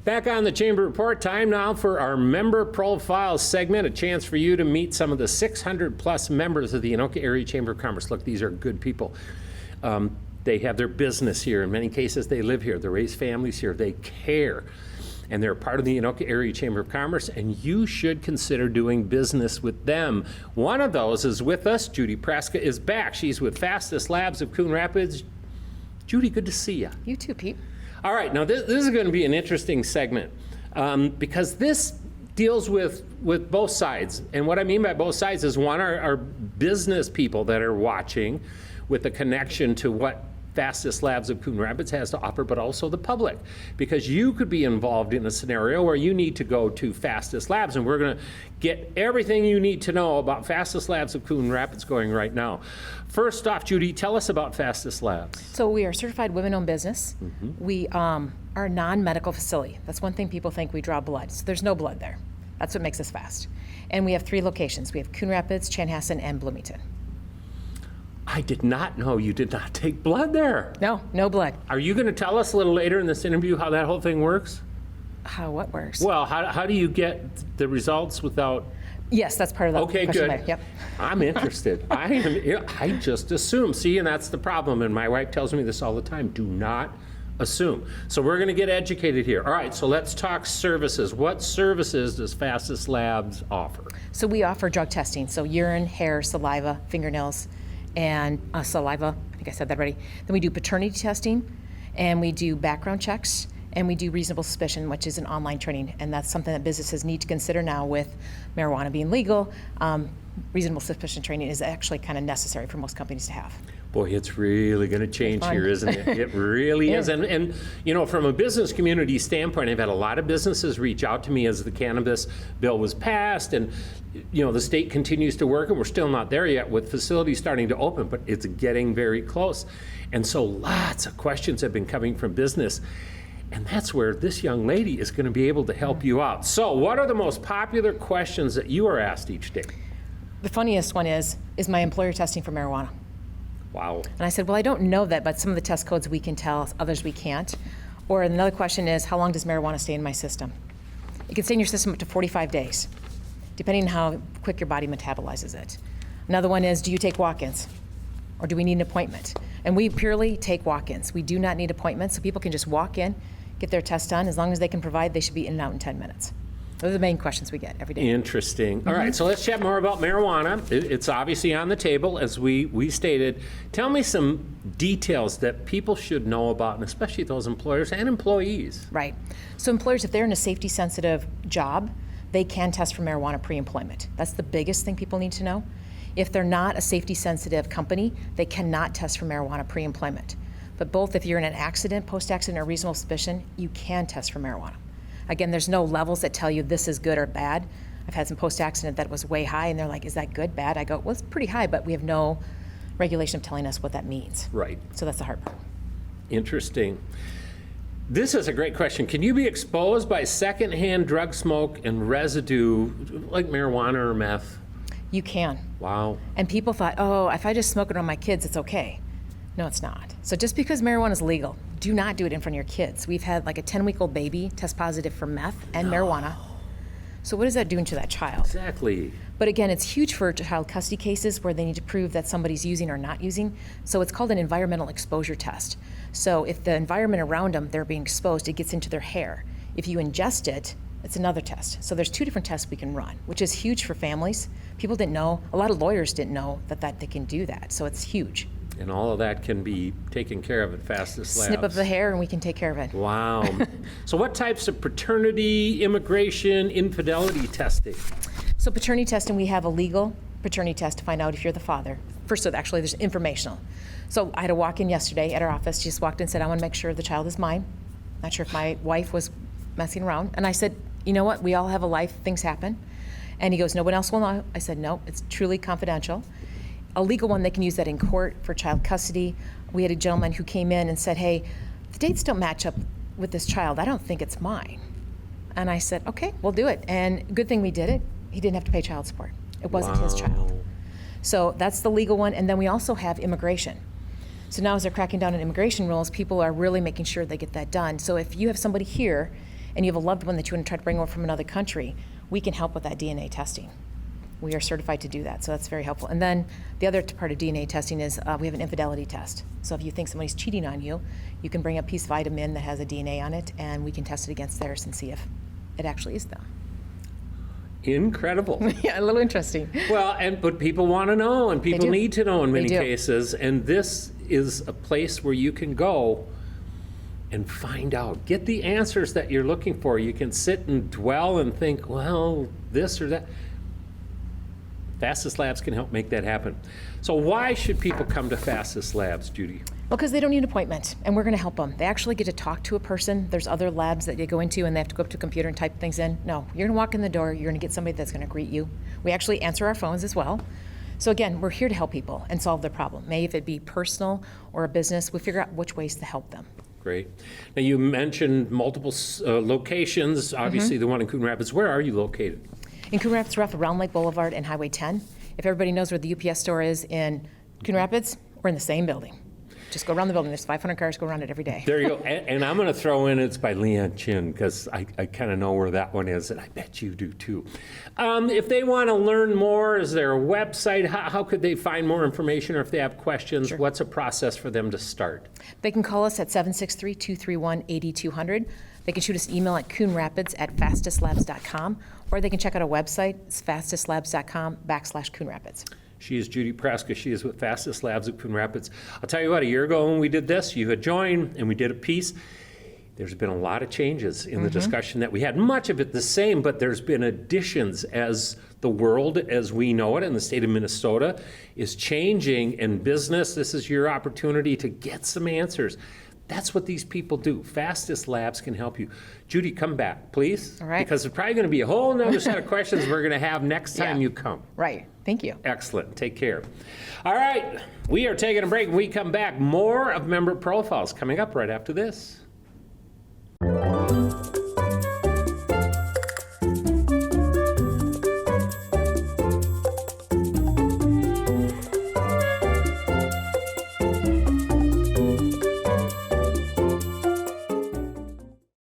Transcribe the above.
Back on the Chamber Report, time now for our member profile segment, a chance for you to meet some of the 600 plus members of the Anoka Area Chamber of Commerce. Look, these are good people. They have their business here. In many cases, they live here. They raise families here. They care. And they're part of the Anoka Area Chamber of Commerce, and you should consider doing business with them. One of those is with us. Judy Praska is back. She's with Fastest Labs of Coon Rapids. Judy, good to see you. You too, Pete. All right, now this is going to be an interesting segment because this deals with both sides. And what I mean by both sides is, one, our business people that are watching with a connection to what Fastest Labs of Coon Rapids has to offer, but also the public, because you could be involved in a scenario where you need to go to Fastest Labs, and we're going to get everything you need to know about Fastest Labs of Coon Rapids going right now. First off, Judy, tell us about Fastest Labs. So we are a certified women-owned business. We are a non-medical facility. That's one thing people think, we draw blood. So there's no blood there. That's what makes us fast. And we have 3 locations. We have Coon Rapids, Chanhassen, and Bloomington. I did not know you did not take blood there. No, no blood. Are you going to tell us a little later in this interview how that whole thing works? How, what works? Well, how do you get the results without... Yes, that's part of the Okay, question good. later. Yep. I'm interested. I just assume. See, and that's the problem. And my wife tells me this all the time. Do not assume. So we're going to get educated here. All right, so let's talk services. What services does Fastest Labs offer? So we offer drug testing. So urine, hair, saliva, fingernails, and saliva. I think I said that already. Then we do paternity testing, and we do background checks, and we do reasonable suspicion, which is an online training, and that's something that businesses need to consider now with marijuana being legal. Reasonable suspicion training is actually kind of necessary for most companies to have. Boy, it's really going to change here, isn't it? It really is. And, you know, from a business community standpoint, I've had a lot of businesses reach out to me as the cannabis bill was passed, and, you know, the state continues to work, and we're still not there yet with facilities starting to open, but it's getting very close. And so lots of questions have been coming from business. And that's where this young lady is going to be able to help you out. So what are the most popular questions that you are asked each day? The funniest one is my employer testing for marijuana? Wow. And I said, well, I don't know that, but some of the test codes we can tell, others we can't. Or another question is, how long does marijuana stay in my system? It can stay in your system up to 45 days, depending on how quick your body metabolizes it. Another one is, do you take walk-ins? Or do we need an appointment? And we purely take walk-ins. We do not need appointments, so people can just walk in, get their test done. As long as they can provide, they should be in and out in 10 minutes. Those are the main questions we get every day. Interesting. All right, so let's chat more about marijuana. It's obviously on the table, as we stated. Tell me some details that people should know about, and especially those employers and employees. Right. So employers, if they're in a safety-sensitive job, they can test for marijuana pre-employment. That's the biggest thing people need to know. If they're not a safety-sensitive company, they cannot test for marijuana pre-employment. But both if you're in an accident, post-accident, or reasonable suspicion, you can test for marijuana. Again, there's no levels that tell you this is good or bad. I've had some post-accident that was way high, and they're like, is that good, bad? I go, well, it's pretty high, but we have no regulation of telling us what that means. Right. So that's the hard part. Interesting. This is a great question. Can you be exposed by secondhand drug smoke and residue like marijuana or meth? You can. Wow. And people thought, oh, if I just smoke it on my kids, it's okay. No, it's not. So just because marijuana is legal, do not do it in front of your kids. We've had like a 10-week-old baby test positive for meth and marijuana. So what is that doing to that child? Exactly. But again, it's huge for child custody cases where they need to prove that somebody's using or not using. So it's called an environmental exposure test. So if the environment around them, they're being exposed, it gets into their hair. If you ingest it, it's another test. So there's 2 different tests we can run, which is huge for families. People didn't know, a lot of lawyers didn't know that they can do that. So it's huge. And all of that can be taken care of at Fastest Labs. Snip of the hair and we can take care of it. Wow. So what types of paternity, immigration, infidelity testing? So paternity testing, we have a legal paternity test to find out if you're the father. First, actually, there's informational. So I had a walk-in yesterday at our office. She just walked in and said, I want to make sure the child is mine. Not sure if my wife was messing around. And I said, you know what? We all have a life. Things happen. And he goes, no one else will know. I said, no, it's truly confidential. A legal one, they can use that in court for child custody. We had a gentleman who came in and said, hey, the dates don't match up with this child. I don't think it's mine. And I said, okay, we'll do it. And good thing we did it. He didn't have to pay child support. It wasn't his child. So that's the legal one. And then we also have immigration. So now as they're cracking down on immigration rules, people are really making sure they get that done. So if you have somebody here and you have a loved one that you want to try to bring over from another country, we can help with that DNA testing. We are certified to do that, so that's very helpful. And then the other part of DNA testing is we have an infidelity test. So if you think somebody's cheating on you, you can bring a piece of item in that has a DNA on it, and we can test it against theirs and see if it actually is them. Incredible. Yeah, a little interesting. Well, but people want to know, and people do. need to know in many do. cases, and this is a place where you can go and find out, get the answers that you're looking for. You can sit and dwell and think, well, this or that. Fastest Labs can help make that happen. So why should people come to Fastest Labs, Judy? Well, because they don't need an appointment, and we're going to help them. They actually get to talk to a person. There's other labs that they go into, and they have to go up to a computer and type things in. No, you're going to walk in the door. You're going to get somebody that's going to greet you. We actually answer our phones as well. So again, we're here to help people and solve their problem. Maybe if it be personal or a business, we figure out which ways to help them. Great. Now, you mentioned multiple locations, obviously the one in Coon Rapids. Where are you located? In Coon Rapids, we're off of Round Lake Boulevard and Highway 10. If everybody knows where the UPS store is in Coon Rapids, we're in the same building. Just go around the building. There's 500 cars go around it every day. There you go. And I'm going to throw in it's by Leon Chin, because I kind of know where that one is, and I bet you do too. If they want to learn more, is there a website? How could they find more information, or if they have questions, what's a process for them to start? They can call us at 763-231-8200. They can shoot us an email at coonrapids@fastestlabs.com, or they can check out our website. It's fastestlabs.com/coonrapids. She is Judy Praska. She is with Fastest Labs at Coon Rapids. I'll tell you what, a year ago when we did this, you had joined and we did a piece. There's been a lot of changes in the discussion that we had. Much of it the same, but there's been additions as the world as we know it in the state of Minnesota is changing in business. This is your opportunity to get some answers. That's what these people do. Fastest Labs can help you. Judy, come back, please. All right. Because there's probably going to be a whole nother set of questions we're going to have next time you come. Right. Thank you. Excellent. Take care. All right. We are taking a break. When we come back, more of Member Profiles coming up right after this.